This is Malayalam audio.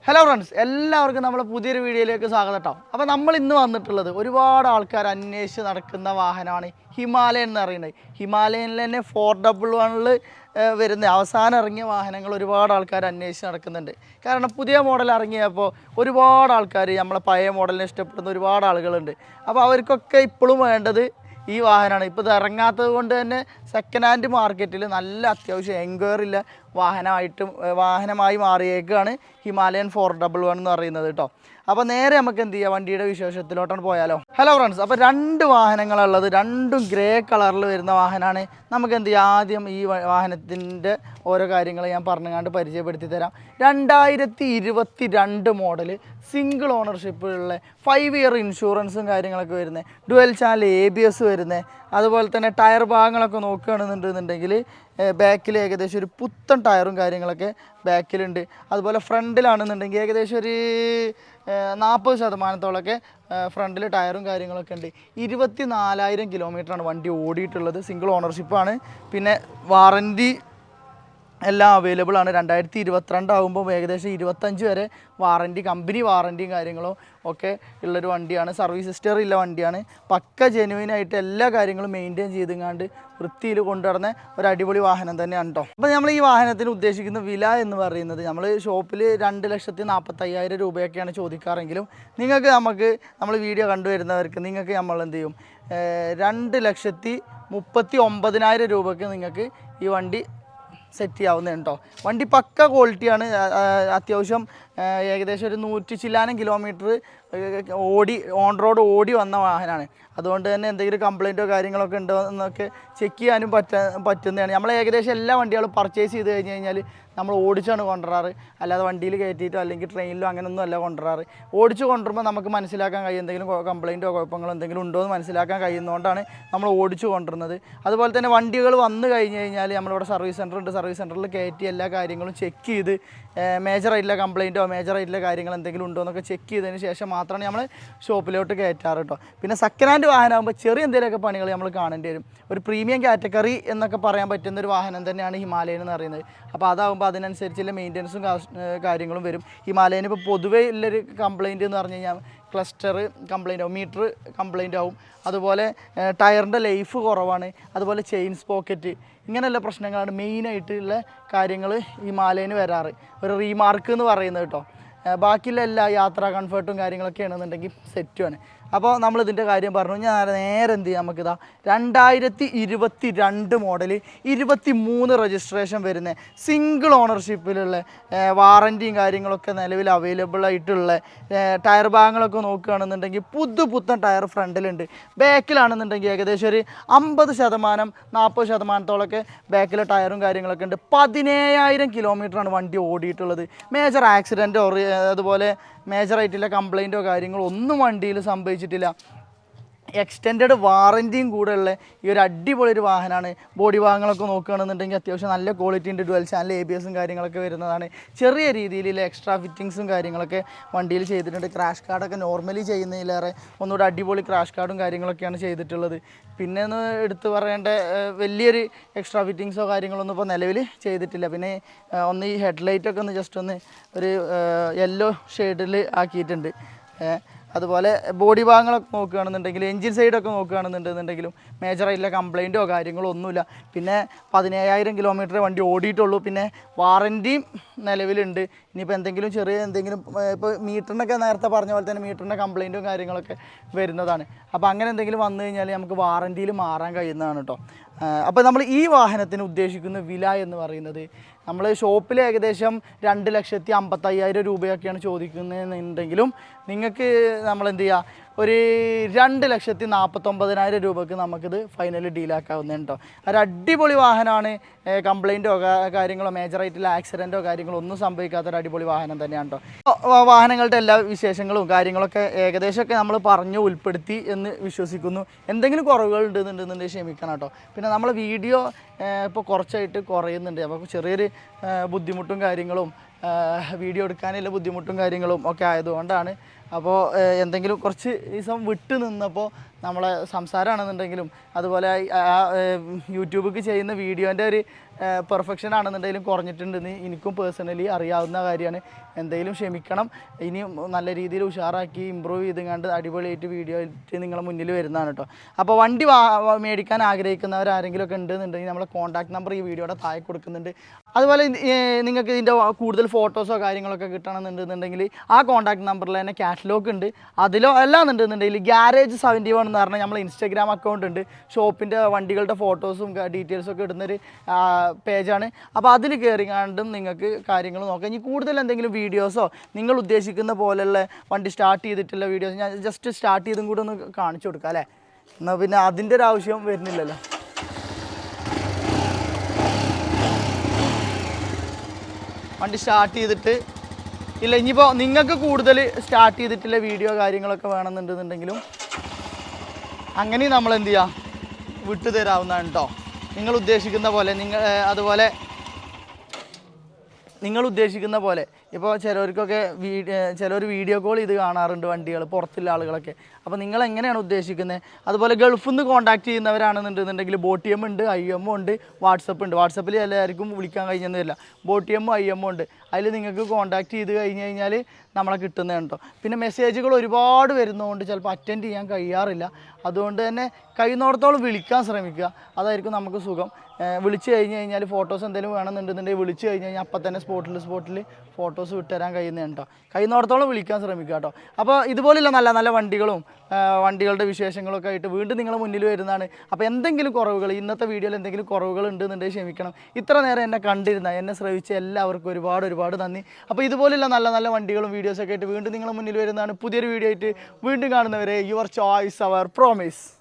ഹലോ ഫ്രണ്ട്സ്, എല്ലാവർക്കും നമ്മുടെ പുതിയൊരു വീഡിയോയിലേക്ക് സ്വാഗതം കേട്ടോ. അപ്പോൾ നമ്മൾ ഇന്ന് വന്നിട്ടുള്ളത് ഒരുപാട് ആൾക്കാർ അന്വേഷിച്ച് നടക്കുന്ന വാഹനമാണ് ഹിമാലയൻ എന്ന് പറയുന്നത്. ഹിമാലയനിൽ തന്നെ 411 വരുന്ന അവസാനം ഇറങ്ങിയ വാഹനങ്ങൾ ഒരുപാട് ആൾക്കാർ അന്വേഷിച്ച് നടക്കുന്നുണ്ട്. കാരണം പുതിയ മോഡൽ ഇറങ്ങിയപ്പോൾ ഒരുപാട് ആൾക്കാർ നമ്മളെ പഴയ മോഡലിനെ ഇഷ്ടപ്പെടുന്ന ഒരുപാട് ആളുകളുണ്ട്. അപ്പോൾ അവർക്കൊക്കെ ഇപ്പോഴും വേണ്ടത് ഈ വാഹനമാണ്. ഇപ്പോൾ ഇത് ഇറങ്ങാത്തത് കൊണ്ട് തന്നെ സെക്കൻഡ് ഹാൻഡ് മാർക്കറ്റിൽ നല്ല അത്യാവശ്യം എൻക്വയറിയുള്ള വാഹനമായി മാറിയേക്കാണ് ഹിമാലയൻ 411 എന്ന് പറയുന്നത് കേട്ടോ. അപ്പോൾ നേരെ നമുക്ക് എന്ത് ചെയ്യാം, വണ്ടിയുടെ വിശേഷത്തിലോട്ടാണ് പോയാലോ. ഹലോ ഫ്രണ്ട്സ്, അപ്പോൾ രണ്ട് വാഹനങ്ങളുള്ളത്, രണ്ടും ഗ്രേ കളറിൽ വരുന്ന വാഹനമാണ്. നമുക്ക് എന്ത് ചെയ്യാം, ആദ്യം ഈ വാഹനത്തിൻ്റെ ഓരോ കാര്യങ്ങൾ ഞാൻ പറഞ്ഞുകൊണ്ട് പരിചയപ്പെടുത്തി തരാം. 2022 മോഡൽ സിംഗിൾ ഓണർഷിപ്പുള്ള 5 ഇയർ ഇൻഷുറൻസും കാര്യങ്ങളൊക്കെ വരുന്നത്, ഡുവൽ ചാനൽ ABS വരുന്നത്. അതുപോലെ തന്നെ ടയർ ഭാഗങ്ങളൊക്കെ നോക്കുകയാണെന്നുണ്ടെങ്കിൽ ബാക്കിൽ ഏകദേശം ഒരു പുത്തൻ ടയറും കാര്യങ്ങളൊക്കെ ബാക്കിലുണ്ട്. അതുപോലെ ഫ്രണ്ടിലാണെന്നുണ്ടെങ്കിൽ ഏകദേശം ഒരു 40% ഫ്രണ്ടിൽ ടയറും കാര്യങ്ങളൊക്കെ ഉണ്ട്. 24,000 കിലോമീറ്ററാണ് വണ്ടി ഓടിയിട്ടുള്ളത്. സിംഗിൾ ഓണർഷിപ്പാണ്. പിന്നെ വാറൻറ്റി എല്ലാം അവൈലബിൾ ആണ്. 2022 ആകുമ്പോൾ ഏകദേശം 25 വരെ വാറൻറ്റി, കമ്പനി വാറൻറ്റിയും കാര്യങ്ങളും ഒക്കെ ഉള്ളൊരു വണ്ടിയാണ്. സർവീസ് ഹിസ്റ്ററി ഉള്ള വണ്ടിയാണ്. പക്ക ജെനുവിനായിട്ട് എല്ലാ കാര്യങ്ങളും മെയിൻറ്റെയിൻ ചെയ്തുകൊണ്ട് വൃത്തിയിൽ കൊണ്ടുവരുന്ന ഒരു അടിപൊളി വാഹനം തന്നെയാണ് കേട്ടോ. അപ്പോൾ നമ്മൾ ഈ വാഹനത്തിന് ഉദ്ദേശിക്കുന്ന വില എന്ന് പറയുന്നത്, നമ്മൾ ഷോപ്പിൽ 2,45,000 രൂപയൊക്കെയാണ് ചോദിക്കാറെങ്കിലും നമ്മൾ വീഡിയോ കണ്ടുവരുന്നവർക്ക് നിങ്ങൾക്ക് നമ്മൾ എന്ത് ചെയ്യും, 2,39,000 രൂപയ്ക്ക് നിങ്ങൾക്ക് ഈ വണ്ടി സെറ്റ് ചെയ്യാവുന്നതാണ് കേട്ടോ. വണ്ടി പക്ക ക്വാളിറ്റിയാണ്. അത്യാവശ്യം ഏകദേശം ഒരു 100 ചില്ലാനം കിലോമീറ്റർ ഓൺ റോഡ് ഓടി വന്ന വാഹനമാണ്. അതുകൊണ്ട് തന്നെ എന്തെങ്കിലും കംപ്ലയിൻറ്റോ കാര്യങ്ങളൊക്കെ ഉണ്ടോ എന്നൊക്കെ ചെക്ക് ചെയ്യാനും പറ്റുന്നതാണ്. നമ്മൾ ഏകദേശം എല്ലാ വണ്ടികളും പർച്ചേസ് ചെയ്ത് കഴിഞ്ഞാൽ നമ്മൾ ഓടിച്ചാണ് കൊണ്ടുവരാറ്, അല്ലാതെ വണ്ടിയിൽ കയറ്റിയിട്ടോ അല്ലെങ്കിൽ ട്രെയിനിലോ അങ്ങനെയൊന്നും അല്ല കൊണ്ടുവരാറ്. ഓടിച്ച് കൊണ്ടുവരുമ്പോൾ നമുക്ക് മനസ്സിലാക്കാൻ കഴിയും എന്തെങ്കിലും കംപ്ലയിൻറ്റോ കുഴപ്പങ്ങളോ എന്തെങ്കിലും ഉണ്ടോ എന്ന് മനസ്സിലാക്കാൻ കഴിയുന്നതുകൊണ്ടാണ് നമ്മൾ ഓടിച്ച് കൊണ്ടുവരുന്നത്. അതുപോലെ തന്നെ വണ്ടികൾ വന്നു കഴിഞ്ഞ് കഴിഞ്ഞാൽ നമ്മളിവിടെ സർവീസ് സെൻ്റർ ഉണ്ട്. സർവീസ് സെൻ്ററിൽ കയറ്റി എല്ലാ കാര്യങ്ങളും ചെക്ക് ചെയ്ത് മേജറായിട്ടുള്ള കംപ്ലയിൻറ്റോ മേജറായിട്ടുള്ള കാര്യങ്ങൾ എന്തെങ്കിലും ഉണ്ടോ എന്നൊക്കെ ചെക്ക് ചെയ്തതിന് ശേഷം മാത്രമാണ് നമ്മൾ ഷോപ്പിലോട്ട് കയറ്റാറ് കേട്ടോ. പിന്നെ സെക്കൻഡ് ഹാൻഡ് വാഹനമാകുമ്പോൾ ചെറിയ എന്തെങ്കിലുമൊക്കെ പണികൾ നമ്മൾ കാണേണ്ടി വരും. ഒരു പ്രീമിയം കാറ്റഗറി എന്നൊക്കെ പറയാൻ പറ്റുന്ന ഒരു വാഹനം തന്നെയാണ് ഹിമാലയൻ എന്ന് പറയുന്നത്. അപ്പോൾ അതാകുമ്പോൾ അതിനനുസരിച്ചുള്ള മെയിൻ്റനൻസും കാര്യങ്ങളും വരും. ഹിമാലയന് ഇപ്പോൾ പൊതുവേ ഉള്ളൊരു കംപ്ലയിൻറ്റ് എന്ന് പറഞ്ഞു കഴിഞ്ഞാൽ ക്ലസ്റ്റർ കംപ്ലയിൻ്റ് ആവും, മീറ്റർ കംപ്ലയിൻ്റ് ആവും. അതുപോലെ ടയറിൻ്റെ ലൈഫ് കുറവാണ്. അതുപോലെ ചെയിൻ സ്പോക്കറ്റ്, ഇങ്ങനെയുള്ള പ്രശ്നങ്ങളാണ് മെയിനായിട്ടുള്ള കാര്യങ്ങൾ ഹിമാലയന് വരാറ്. ഒരു റീമാർക്ക് എന്ന് പറയുന്നത് കേട്ടോ. ബാക്കിയുള്ള എല്ലാ യാത്രാ കംഫർട്ടും കാര്യങ്ങളൊക്കെ ആണെന്നുണ്ടെങ്കിൽ സെറ്റുമാണ്. അപ്പോൾ നമ്മളിതിൻ്റെ കാര്യം പറഞ്ഞു. ഞാൻ നേരെ എന്ത് ചെയ്യാം, നമുക്കിതാ 2022 മോഡൽ 23 രജിസ്ട്രേഷൻ വരുന്ന സിംഗിൾ ഓണർഷിപ്പിലുള്ള വാറൻറ്റിയും കാര്യങ്ങളൊക്കെ നിലവിൽ അവൈലബിൾ ആയിട്ടുള്ള ടയർ ഭാഗങ്ങളൊക്കെ നോക്കുകയാണെന്നുണ്ടെങ്കിൽ പുത്തൻ ടയർ ഫ്രണ്ടിലുണ്ട്. ബാക്കിലാണെന്നുണ്ടെങ്കിൽ ഏകദേശം ഒരു 50% 40%-ഓളമൊക്കെ ബാക്കിലെ ടയറും കാര്യങ്ങളൊക്കെ ഉണ്ട്. 17,000 കിലോമീറ്ററാണ് വണ്ടി ഓടിയിട്ടുള്ളത്. മേജർ ആക്സിഡൻറ്റോ അതുപോലെ മേജറായിട്ടുള്ള കംപ്ലയിൻറ്റോ കാര്യങ്ങളോ ഒന്നും വണ്ടിയിൽ സംഭവിച്ചിട്ടില്ല. എക്സ്റ്റെൻഡ് വാറൻറ്റിയും കൂടെ ഉള്ള ഈ ഒരു അടിപൊളി ഒരു വാഹനമാണ്. ബോഡി ഭാഗങ്ങളൊക്കെ നോക്കുകയാണെന്നുണ്ടെങ്കിൽ അത്യാവശ്യം നല്ല ക്വാളിറ്റി ഉണ്ട്. ഡുവൽ ചാനൽ ABSും കാര്യങ്ങളൊക്കെ വരുന്നതാണ്. ചെറിയ രീതിയിലുള്ള എക്സ്ട്രാ ഫിറ്റിങ്സും കാര്യങ്ങളൊക്കെ വണ്ടിയിൽ ചെയ്തിട്ടുണ്ട്. ക്രാഷ് കാർഡൊക്കെ നോർമലി ചെയ്യുന്നതിലേറെ ഒന്നുകൂടെ അടിപൊളി ക്രാഷ് കാർഡും കാര്യങ്ങളൊക്കെയാണ് ചെയ്തിട്ടുള്ളത്. പിന്നെ ഒന്ന് എടുത്ത് പറയേണ്ട വലിയൊരു എക്സ്ട്രാ ഫിറ്റിങ്സോ കാര്യങ്ങളൊന്നും ഇപ്പോൾ നിലവിൽ ചെയ്തിട്ടില്ല. പിന്നെ ഒന്ന് ഈ ഹെഡ്ലൈറ്റൊക്കെ ഒന്ന് ജസ്റ്റ് ഒന്ന് ഒരു യെല്ലോ ഷെയ്ഡിൽ ആക്കിയിട്ടുണ്ട്. അതുപോലെ ബോഡി ഭാഗങ്ങളൊക്കെ നോക്കുകയാണെന്നുണ്ടെങ്കിൽ എൻജിൻ സൈഡൊക്കെ നോക്കുകയാണെന്നുണ്ടെങ്കിലും മേജറായിട്ടുള്ള കംപ്ലയിൻറ്റോ കാര്യങ്ങളോ ഒന്നുമില്ല. പിന്നെ 17,000 കിലോമീറ്റർ വണ്ടി ഓടിയിട്ടുള്ളൂ. പിന്നെ വാറൻറ്റിയും നിലവിലുണ്ട്. ഇനിയിപ്പോൾ എന്തെങ്കിലും ഇപ്പോൾ മീറ്ററിനൊക്കെ നേരത്തെ പറഞ്ഞ പോലെ തന്നെ മീറ്ററിൻ്റെ കംപ്ലയിൻറ്റും കാര്യങ്ങളൊക്കെ വരുന്നതാണ്. അപ്പോൾ അങ്ങനെ എന്തെങ്കിലും വന്നു കഴിഞ്ഞാൽ നമുക്ക് വാറൻറ്റിയിൽ മാറാൻ കഴിയുന്നതാണ് കേട്ടോ. അപ്പോൾ നമ്മൾ ഈ വാഹനത്തിന് ഉദ്ദേശിക്കുന്ന വില എന്ന് പറയുന്നത്, നമ്മൾ ഷോപ്പിൽ ഏകദേശം 2,55,000 രൂപയൊക്കെയാണ് ചോദിക്കുന്നതെന്നുണ്ടെങ്കിലും നിങ്ങൾക്ക് നമ്മളെന്ത് ചെയ്യുക, ഒരു 2,49,000 രൂപയ്ക്ക് നമുക്കിത് ഫൈനലി ഡീലാക്കാവുന്നതാണ് കേട്ടോ. ഒരു അടിപൊളി വാഹനമാണ്. കംപ്ലയിൻറ്റോ കാര്യങ്ങളോ മേജറായിട്ടുള്ള ആക്സിഡൻറ്റോ കാര്യങ്ങളോ ഒന്നും സംഭവിക്കാത്തൊരു അടിപൊളി വാഹനം തന്നെയാണ് കേട്ടോ. വാഹനങ്ങളുടെ എല്ലാ വിശേഷങ്ങളും കാര്യങ്ങളൊക്കെ ഏകദേശമൊക്കെ നമ്മൾ പറഞ്ഞു ഉൾപ്പെടുത്തി എന്ന് വിശ്വസിക്കുന്നു. എന്തെങ്കിലും കുറവുകൾ ഉണ്ടെന്നുണ്ടെന്നുണ്ടെങ്കിൽ ക്ഷമിക്കണം കേട്ടോ. പിന്നെ നമ്മളെ വീഡിയോ ഇപ്പോൾ കുറച്ചായിട്ട് കുറയുന്നുണ്ട്. അപ്പോൾ ചെറിയൊരു ബുദ്ധിമുട്ടും കാര്യങ്ങളും വീഡിയോ എടുക്കാനുള്ള ബുദ്ധിമുട്ടും കാര്യങ്ങളും ഒക്കെ ആയതുകൊണ്ടാണ് അപ്പോൾ എന്തെങ്കിലും കുറച്ച് ദിവസം വിട്ട് നിന്നപ്പോൾ നമ്മളെ സംസാരമാണെന്നുണ്ടെങ്കിലും അതുപോലെ യൂട്യൂബിലേക്ക് ചെയ്യുന്ന വീഡിയോൻ്റെ ഒരു പെർഫെക്ഷൻ ആണെന്നുണ്ടെങ്കിലും കുറഞ്ഞിട്ടുണ്ടെന്ന് എനിക്കും പേഴ്സണലി അറിയാവുന്ന കാര്യമാണ്. എന്തെങ്കിലും ക്ഷമിക്കണം. ഇനി നല്ല രീതിയിൽ ഉഷാറാക്കി ഇമ്പ്രൂവ് ചെയ്തുകൊണ്ട് അടിപൊളിയായിട്ട് വീഡിയോ ആയിട്ട് നിങ്ങളെ മുന്നിൽ വരുന്നതാണ് കേട്ടോ. അപ്പോൾ വണ്ടി മേടിക്കാൻ ആഗ്രഹിക്കുന്നവരാരെങ്കിലുമൊക്കെ ഉണ്ടെന്നുണ്ടെങ്കിൽ നമ്മളെ കോൺടാക്ട് നമ്പർ ഈ വീഡിയോയുടെ താഴെ കൊടുക്കുന്നുണ്ട്. അതുപോലെ നിങ്ങൾക്ക് ഇതിൻ്റെ കൂടുതൽ ഫോട്ടോസോ കാര്യങ്ങളൊക്കെ കിട്ടണമെന്നുണ്ടെന്നുണ്ടെങ്കിൽ ആ കോൺടാക്ട് നമ്പറിൽ തന്നെ കാറ്റലോഗ് ഉണ്ട്. അതിലോ എല്ലാം ഉണ്ടെന്നുണ്ടെങ്കിൽ ഗ്യാരേജ് 71 എന്ന് പറഞ്ഞാൽ നമ്മൾ ഇൻസ്റ്റാഗ്രാം അക്കൗണ്ട് ഉണ്ട്. ഷോപ്പിൻ്റെ വണ്ടികളുടെ ഫോട്ടോസും ഡീറ്റെയിൽസും ഒക്കെ ഇടുന്നൊരു പേജാണ്. അപ്പോൾ അതിൽ കയറിക്കാണ്ടും നിങ്ങൾക്ക് കാര്യങ്ങൾ നോക്കാം. ഇനി കൂടുതൽ എന്തെങ്കിലും വീഡിയോസോ നിങ്ങൾ ഉദ്ദേശിക്കുന്ന പോലെയുള്ള വണ്ടി സ്റ്റാർട്ട് ചെയ്തിട്ടുള്ള വീഡിയോസ് ഞാൻ ജസ്റ്റ് സ്റ്റാർട്ട് ചെയ്തും കൂടെ ഒന്ന് കാണിച്ചു കൊടുക്കാം അല്ലേ. എന്നാൽ പിന്നെ അതിൻ്റെ ഒരു ആവശ്യം വരുന്നില്ലല്ലോ. വണ്ടി സ്റ്റാർട്ട് ചെയ്തിട്ട് ഇല്ല, ഇനിയിപ്പോൾ നിങ്ങൾക്ക് കൂടുതൽ സ്റ്റാർട്ട് ചെയ്തിട്ടുള്ള വീഡിയോ കാര്യങ്ങളൊക്കെ വേണമെന്നുണ്ടെന്നുണ്ടെങ്കിലും അങ്ങനെയും നമ്മൾ എന്ത് ചെയ്യുക വിട്ടു തരാവുന്നതാണ് കേട്ടോ. നിങ്ങൾ ഉദ്ദേശിക്കുന്ന പോലെ അതുപോലെ നിങ്ങൾ ഉദ്ദേശിക്കുന്ന പോലെ ഇപ്പോൾ ചിലവർക്കൊക്കെ ചിലർ വീഡിയോ കോൾ ചെയ്ത് കാണാറുണ്ട് വണ്ടികൾ പുറത്തുള്ള ആളുകളൊക്കെ. അപ്പോൾ നിങ്ങൾ എങ്ങനെയാണ് ഉദ്ദേശിക്കുന്നത്? അതുപോലെ ഗൾഫിൽ നിന്ന് കോൺടാക്ട് ചെയ്യുന്നവരാണെന്നുണ്ടെന്നുണ്ടെങ്കിൽ ബോട്ടിഎം ഉണ്ട്, IM ഉണ്ട്, വാട്സപ്പ് ഉണ്ട്. വാട്സപ്പിൽ എല്ലാവർക്കും വിളിക്കാൻ കഴിഞ്ഞെന്ന് വരില്ല. ബോട്ടിഎം IM ഉണ്ട്. അതിൽ നിങ്ങൾക്ക് കോൺടാക്ട് ചെയ്ത് കഴിഞ്ഞ് കഴിഞ്ഞാൽ നമ്മളെ കിട്ടുന്നതാണ് കേട്ടോ. പിന്നെ മെസ്സേജുകൾ ഒരുപാട് വരുന്നതുകൊണ്ട് ചിലപ്പോൾ അറ്റൻഡ് ചെയ്യാൻ കഴിയാറില്ല. അതുകൊണ്ട് തന്നെ കഴിയുന്നിടത്തോളം വിളിക്കാൻ ശ്രമിക്കുക. അതായിരിക്കും നമുക്ക് സുഖം. വിളിച്ച് കഴിഞ്ഞ് കഴിഞ്ഞാൽ ഫോട്ടോസ് എന്തെങ്കിലും വേണമെന്നുണ്ടെന്നുണ്ടെങ്കിൽ വിളിച്ച് കഴിഞ്ഞ് കഴിഞ്ഞാൽ അപ്പം തന്നെ സ്പോട്ടിൽ ഫോട്ടോസ് വിട്ടുതരാൻ കഴിയുന്നതാണ് കേട്ടോ. കഴിയുന്നിടത്തോളം വിളിക്കാൻ ശ്രമിക്കുക കേട്ടോ. അപ്പോൾ ഇതുപോലുള്ള നല്ല നല്ല വണ്ടികളും വണ്ടികളുടെ വിശേഷങ്ങളൊക്കെ ആയിട്ട് വീണ്ടും നിങ്ങളുടെ മുന്നിൽ വരുന്നതാണ്. അപ്പോൾ എന്തെങ്കിലും കുറവുകൾ ഇന്നത്തെ വീഡിയോയിൽ എന്തെങ്കിലും കുറവുകൾ ഉണ്ടെന്നുണ്ടെങ്കിൽ ക്ഷമിക്കണം. ഇത്ര നേരം എന്നെ കണ്ടിരുന്ന എന്നെ ശ്രമിച്ച എല്ലാവർക്കും ഒരുപാട് നന്ദി. അപ്പോൾ ഇതുപോലുള്ള നല്ല നല്ല വണ്ടികളും വീഡിയോസൊക്കെ ആയിട്ട് വീണ്ടും നിങ്ങളുടെ മുന്നിൽ വരുന്നതാണ്. പുതിയൊരു വീഡിയോ ആയിട്ട് വീണ്ടും കാണുന്നവരെ യുവർ ചോയ്സ് അവർ പ്രോമിസ്.